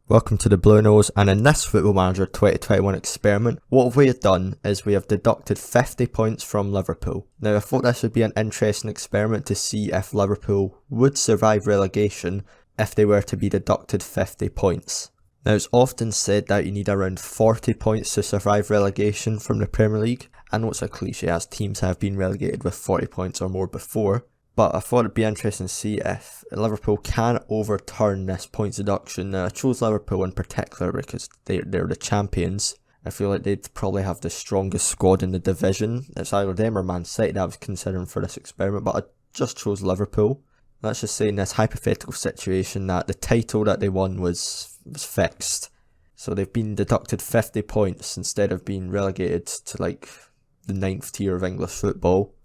Welcome to the Bluenose, and in this Football Manager 2021 experiment, what we have done is we have deducted 50 points from Liverpool. Now I thought this would be an interesting experiment to see if Liverpool would survive relegation if they were to be deducted 50 points. Now it's often said that you need around 40 points to survive relegation from the Premier League. I know it's a cliche as teams have been relegated with 40 points or more before, but I thought it'd be interesting to see if Liverpool can overturn this points deduction. Now I chose Liverpool in particular because they're the champions. I feel like they'd probably have the strongest squad in the division. It's either them or Man City that I was considering for this experiment, but I just chose Liverpool. Let's just say in this hypothetical situation that the title that they won was fixed. So they've been deducted 50 points instead of being relegated to like the 9th tier of English football.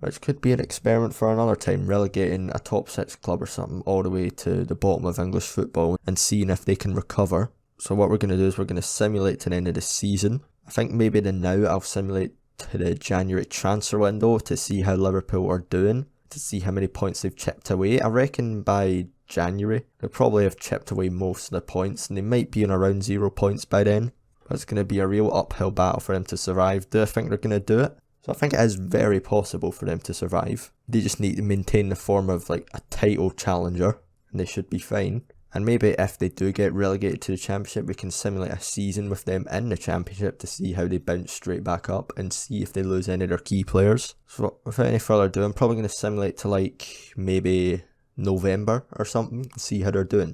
Which could be an experiment for another time, relegating a top 6 club or something all the way to the bottom of English football and seeing if they can recover. So what we're going to do is we're going to simulate to the end of the season. I think maybe then now I'll simulate to the January transfer window to see how Liverpool are doing, to see how many points they've chipped away. I reckon by January they'll probably have chipped away most of the points and they might be on around 0 points by then. But it's going to be a real uphill battle for them to survive. Do I think they're going to do it? So I think it is very possible for them to survive. They just need to maintain the form of like a title challenger and they should be fine. And maybe if they do get relegated to the Championship, we can simulate a season with them in the Championship to see how they bounce straight back up and see if they lose any of their key players. So without any further ado, I'm probably going to simulate to like maybe November or something and see how they're doing.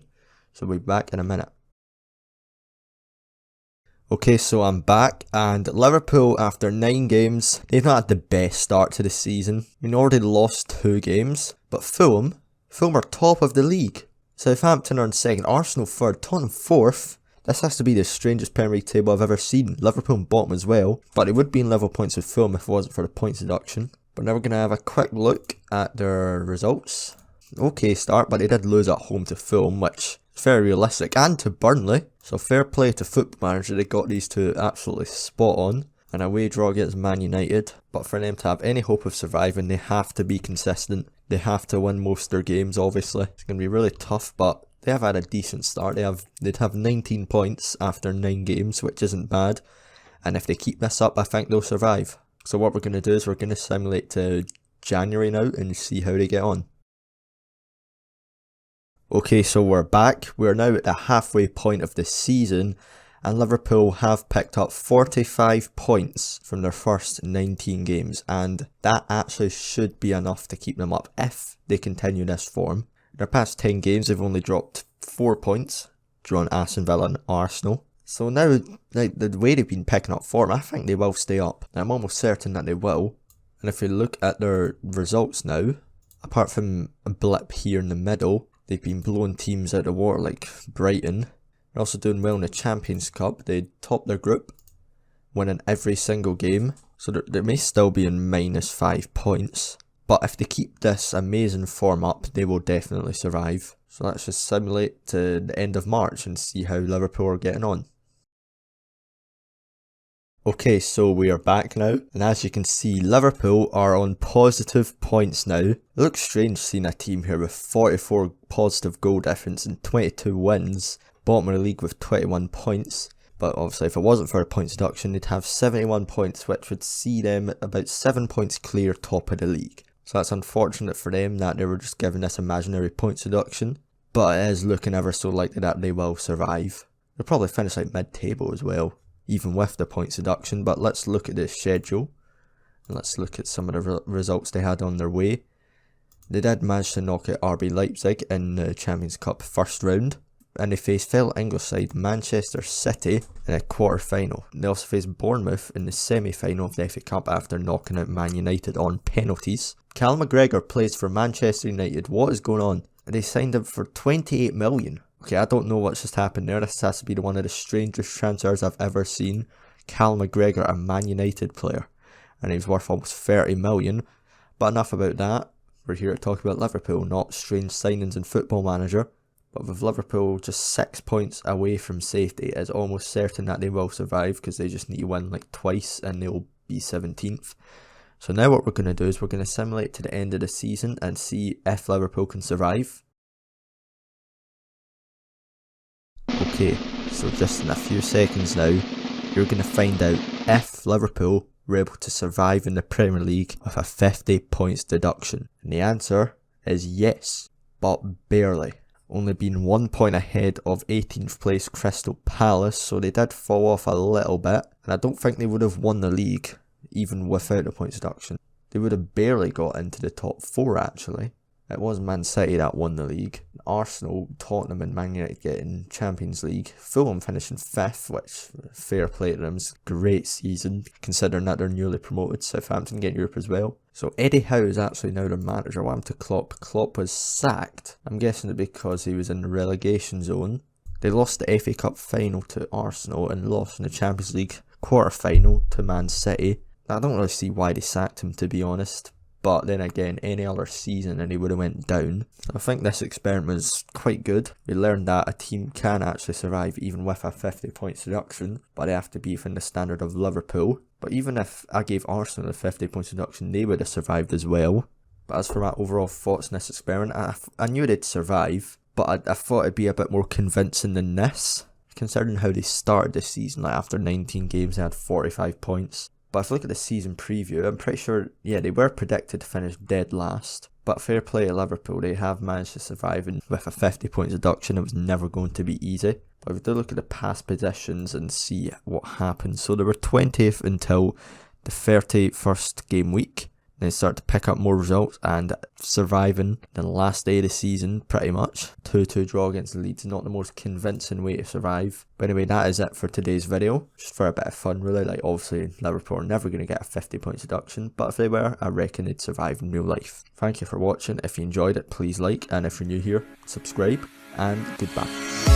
So we'll be back in a minute. Okay, so I'm back, and Liverpool, after 9 games, they've not had the best start to the season. I mean, already lost 2 games, but Fulham are top of the league. Southampton are in 2nd, Arsenal 3rd, Tottenham 4th. This has to be the strangest Premier League table I've ever seen. Liverpool in bottom as well, but it would be in level points with Fulham if it wasn't for the points deduction. But now we're going to have a quick look at their results. Okay start, but they did lose at home to Fulham, which is very realistic, and to Burnley. So fair play to Football Manager, they got these two absolutely spot on. An away draw against Man United, but for them to have any hope of surviving, they have to be consistent. They have to win most of their games, obviously. It's going to be really tough, but they have had a decent start. They'd have 19 points after 9 games, which isn't bad. And if they keep this up, I think they'll survive. So what we're going to do is we're going to simulate to January now and see how they get on. Okay, so we're back. We're now at the halfway point of the season, and Liverpool have picked up 45 points from their first 19 games, and that actually should be enough to keep them up if they continue this form. In their past 10 games, they've only dropped 4 points, drawn Aston Villa and Arsenal. So now, like, the way they've been picking up form, I think they will stay up. I'm almost certain that they will. And if we look at their results now, apart from a blip here in the middle, they've been blowing teams out of the water like Brighton. They're also doing well in the Champions Cup. They topped their group, winning every single game. So they may still be in -5 points. But if they keep this amazing form up, they will definitely survive. So let's just simulate to the end of March and see how Liverpool are getting on. Okay, so we are back now, and as you can see, Liverpool are on positive points now. It looks strange seeing a team here with 44 positive goal difference and 22 wins, bottom of the league with 21 points. But obviously if it wasn't for a points deduction, they'd have 71 points, which would see them about 7 points clear top of the league. So that's unfortunate for them that they were just given this imaginary points deduction, but it is looking ever so likely that they will survive. They'll probably finish like mid-table as well, even with the points deduction. But let's look at the schedule and let's look at some of the results they had on their way. They did manage to knock out RB Leipzig in the Champions Cup first round, and they faced fellow English side Manchester City in a quarter final. They also faced Bournemouth in the semi-final of the FA Cup after knocking out Man United on penalties. Callum McGregor plays for Manchester United. What is going on? They signed him for 28 million. Okay, I don't know what's just happened there. This has to be one of the strangest transfers I've ever seen. Callum McGregor, a Man United player, and he's worth almost 30 million. But enough about that. We're here to talk about Liverpool, not strange signings in Football Manager. But with Liverpool just 6 points away from safety, it's almost certain that they will survive because they just need to win like twice and they'll be 17th. So now what we're going to do is we're going to simulate to the end of the season and see if Liverpool can survive. Okay, so just in a few seconds now, you're going to find out if Liverpool were able to survive in the Premier League with a 50 points deduction. And the answer is yes, but barely. Only being 1 point ahead of 18th place Crystal Palace, so they did fall off a little bit. And I don't think they would have won the league even without the points deduction. They would have barely got into the top 4 actually. It was Man City that won the league. Arsenal, Tottenham and Man United getting Champions League. Fulham finishing 5th, which fair play to them. It's a great season considering that they're newly promoted. Southampton getting Europe as well. So Eddie Howe is actually now their manager. What happened to Klopp? Klopp was sacked. I'm guessing it because he was in the relegation zone. They lost the FA Cup final to Arsenal and lost in the Champions League quarter final to Man City. I don't really see why they sacked him, to be honest. But then again, any other season and he would have went down. So I think this experiment was quite good. We learned that a team can actually survive even with a 50 points deduction, but they have to be within the standard of Liverpool. But even if I gave Arsenal a 50 points deduction, they would have survived as well. But as for my overall thoughts on this experiment, I knew they'd survive, but I thought it'd be a bit more convincing than this, considering how they started the season. Like after 19 games, they had 45 points. But if you look at the season preview, I'm pretty sure, yeah, they were predicted to finish dead last. But fair play to Liverpool, they have managed to survive, and with a 50 points deduction, it was never going to be easy. But if we do look at the past positions and see what happened, so they were 20th until the 31st game week. They started to pick up more results and surviving the last day of the season, pretty much. 2-2 draw against Leeds, not the most convincing way to survive. But anyway, that is it for today's video. Just for a bit of fun, really. Like, obviously, Liverpool are never going to get a 50 points deduction, but if they were, I reckon they'd survive in real life. Thank you for watching. If you enjoyed it, please like, and if you're new here, subscribe, and goodbye.